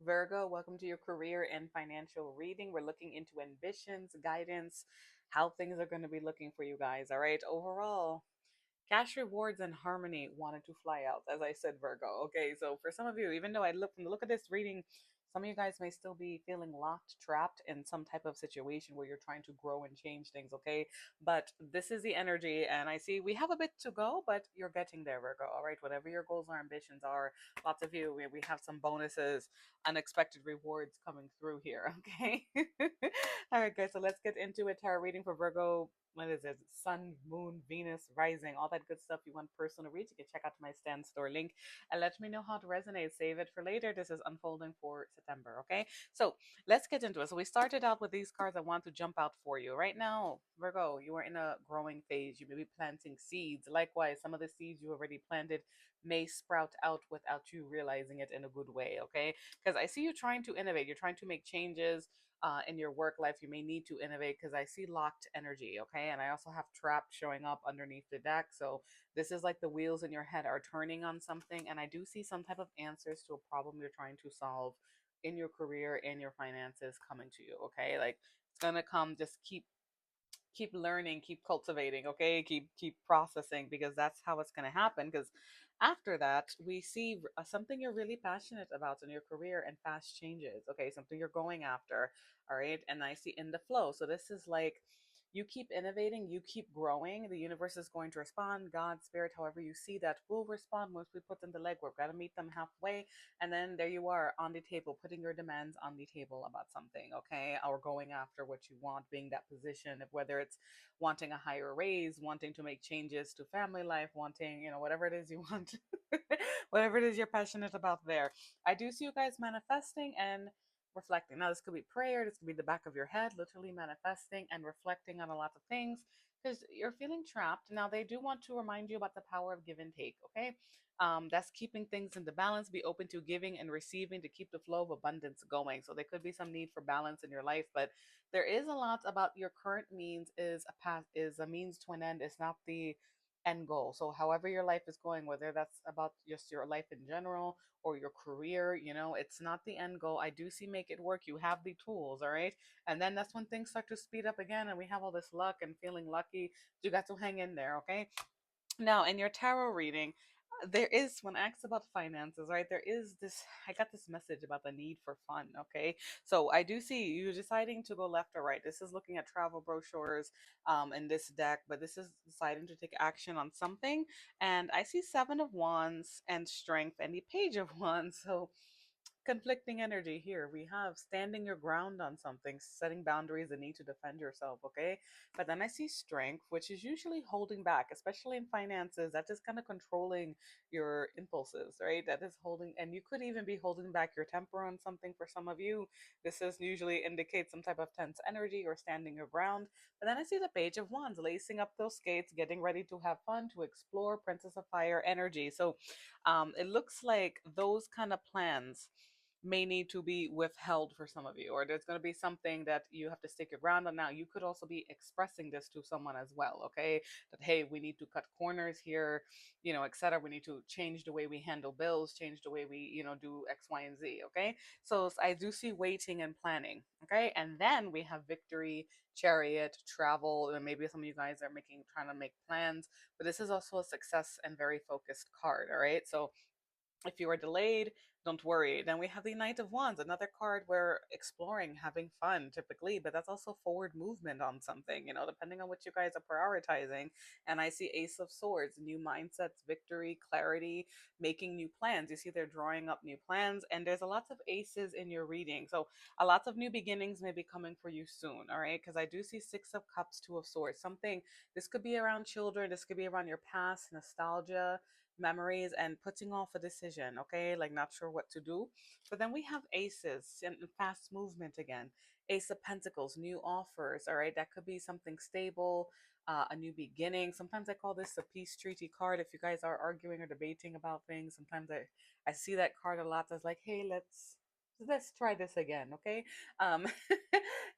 Virgo, welcome to your career and financial reading. We're looking into ambitions, guidance, how things are going to be looking for you guys. All right. Overall, cash rewards and harmony wanted to fly out, as I said, Virgo. Okay, so for some of you, even though I look from the look of this reading, some of you guys may still be feeling locked, trapped in some type of situation where you're trying to grow and change things, okay? But this is the energy, and I see we have a bit to go, but you're getting there, Virgo. All right, whatever your goals or ambitions are, lots of you, we have some bonuses, unexpected rewards coming through here, okay? All right, guys, so let's get into it. Tarot reading for Virgo, what is it? Sun, moon, Venus, rising, all that good stuff. You want personal reads, you can check out my stand store link and let me know how to resonate. Save it for later. This is unfolding for September. Okay. So let's get into it. So we started out with these cards. I want to jump out for you. Right now, Virgo, you are in a growing phase. You may be planting seeds. Likewise, some of the seeds you already planted may sprout out without you realizing it in a good way. Okay. Because I see you trying to innovate. You're trying to make changes in your work life. You may need to innovate because I see locked energy, okay? And I also have trapped showing up underneath the deck. So this is like the wheels in your head are turning on something. And I do see some type of answers to a problem you're trying to solve in your career and your finances coming to you, okay? Like it's gonna come, just keep learning, keep cultivating, okay? Keep processing because that's how it's going to happen, because after that we see something you're really passionate about in your career and fast changes, okay? Something you're going after, all right? And I see in the flow. So this is like you keep innovating, you keep growing, the universe is going to respond. God, spirit, however you see that, will respond once we put in the legwork. Got to meet them halfway, and then there you are on the table, putting your demands on the table about something, okay? Or going after what you want, being that position, if whether it's wanting a higher raise, wanting to make changes to family life, wanting, whatever it is you want, whatever it is you're passionate about there. I do see you guys manifesting and reflecting. Now, this could be prayer, this could be the back of your head, literally manifesting and reflecting on a lot of things because you're feeling trapped. Now, they do want to remind you about the power of give and take, okay? That's keeping things in the balance. Be open to giving and receiving to keep the flow of abundance going. So there could be some need for balance in your life, but there is a lot about your current means is a path, is a means to an end. It's not the end goal. So however your life is going, whether that's about just your life in general or your career, it's not the end goal. I do see make it work. You have the tools, all right? And then that's when things start to speed up again and we have all this luck and feeling lucky. You got to hang in there, okay? Now, in your tarot reading, there is, when asked about finances, right? There is this, I got this message about the need for fun, okay? So I do see you deciding to go left or right. This is looking at travel brochures in this deck, but this is deciding to take action on something. And I see Seven of Wands and Strength and the Page of Wands. So conflicting energy here. We have standing your ground on something, setting boundaries, the need to defend yourself, okay? But then I see strength, which is usually holding back, especially in finances. That is kind of controlling your impulses, right? That is holding, and you could even be holding back your temper on something for some of you. This is usually indicates some type of tense energy or standing your ground. But then I see the Page of Wands, lacing up those skates, getting ready to have fun, to explore, Princess of Fire energy. So it looks like those kind of plans may need to be withheld for some of you, or there's going to be something that you have to stick your ground on. Now, you could also be expressing this to someone as well, okay? That, hey, we need to cut corners here, etc. We need to change the way we handle bills, change the way we, do X, Y, and Z, okay? So I do see waiting and planning, okay? And then we have victory, chariot, travel, and maybe some of you guys are trying to make plans, but this is also a success and very focused card, all right? So if you are delayed, don't worry. Then we have the Knight of Wands, another card where exploring, having fun typically, but that's also forward movement on something, depending on what you guys are prioritizing. And I see Ace of Swords, new mindsets, victory, clarity, making new plans. You see they're drawing up new plans, and there's a lot of aces in your reading. So a lot of new beginnings may be coming for you soon, all right? Because I do see Six of Cups, Two of Swords. Something, this could be around children, this could be around your past, nostalgia, memories, and putting off a decision, okay? Like not sure what to do. But then we have aces and fast movement again. Ace of Pentacles, new offers, all right? That could be something stable, a new beginning. Sometimes I call this a peace treaty card. If you guys are arguing or debating about things, sometimes I see that card a lot as like, hey, let's let's try this again, okay? um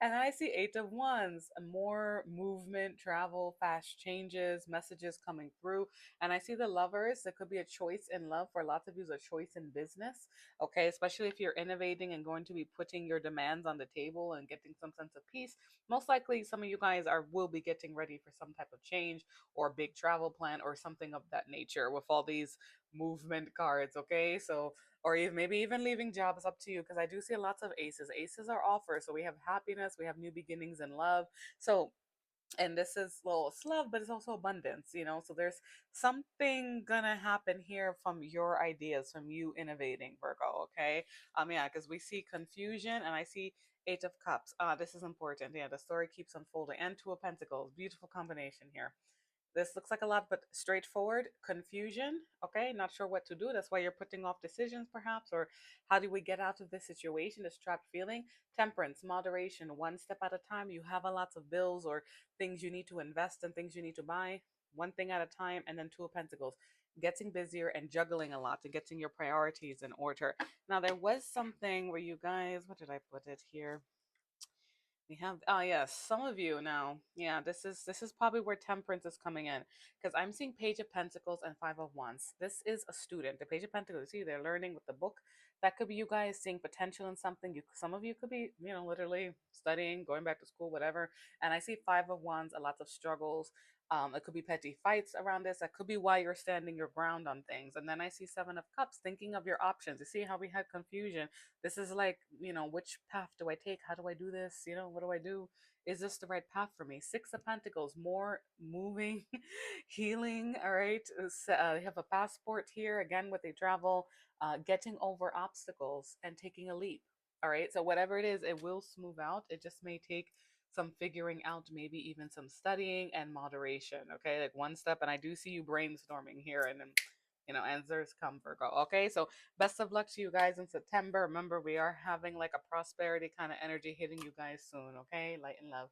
and then I see Eight of Wands, more movement, travel, fast changes, messages coming through. And I see the Lovers. It could be a choice in love. For lots of you, it's a choice in business, okay? Especially if you're innovating and going to be putting your demands on the table and getting some sense of peace. Most likely some of you guys are will be getting ready for some type of change or big travel plan or something of that nature with all these movement cards, okay? So, or even maybe even leaving jobs, up to you, because I do see lots of aces. Aces are offers, so we have happiness, we have new beginnings in love. So, and this is, well, it's love, but it's also abundance, you know. So there's something gonna happen here from your ideas, from you innovating, Virgo, okay? Yeah, because we see confusion and I see Eight of Cups. This is important. Yeah, the story keeps unfolding. And Two of Pentacles, beautiful combination here. This looks like a lot, but straightforward. Confusion. Okay, not sure what to do. That's why you're putting off decisions, perhaps, or how do we get out of this situation, this trapped feeling? Temperance, moderation, one step at a time. You have a lots of bills or things you need to invest in, things you need to buy, one thing at a time. And then Two of Pentacles, getting busier and juggling a lot and getting your priorities in order. Now, there was something where you guys, what did I put it here? We have, oh yes, some of you now. Yeah, this is probably where temperance is coming in, because I'm seeing Page of Pentacles and Five of Wands. This is a student. The Page of Pentacles, see, they're learning with the book. That could be you guys seeing potential in something. You, some of you could be, you know, literally studying, going back to school, whatever. And I see Five of Wands, a lot of struggles. It could be petty fights around this. That could be why you're standing your ground on things. And then I see Seven of Cups, thinking of your options. You see how we had confusion. This is like, you know, which path do I take? How do I do this? You know, what do I do? Is this the right path for me? Six of Pentacles, more moving, healing. All right. You have a passport here again with a travel, getting over obstacles and taking a leap. All right. So, whatever it is, it will smooth out. It just may take some figuring out, maybe even some studying and moderation. Okay. Like one step. And I do see you brainstorming here, and then, you know, answers come, Virgo. Okay. So, best of luck to you guys in September. Remember, we are having like a prosperity kind of energy hitting you guys soon, okay? Light and love.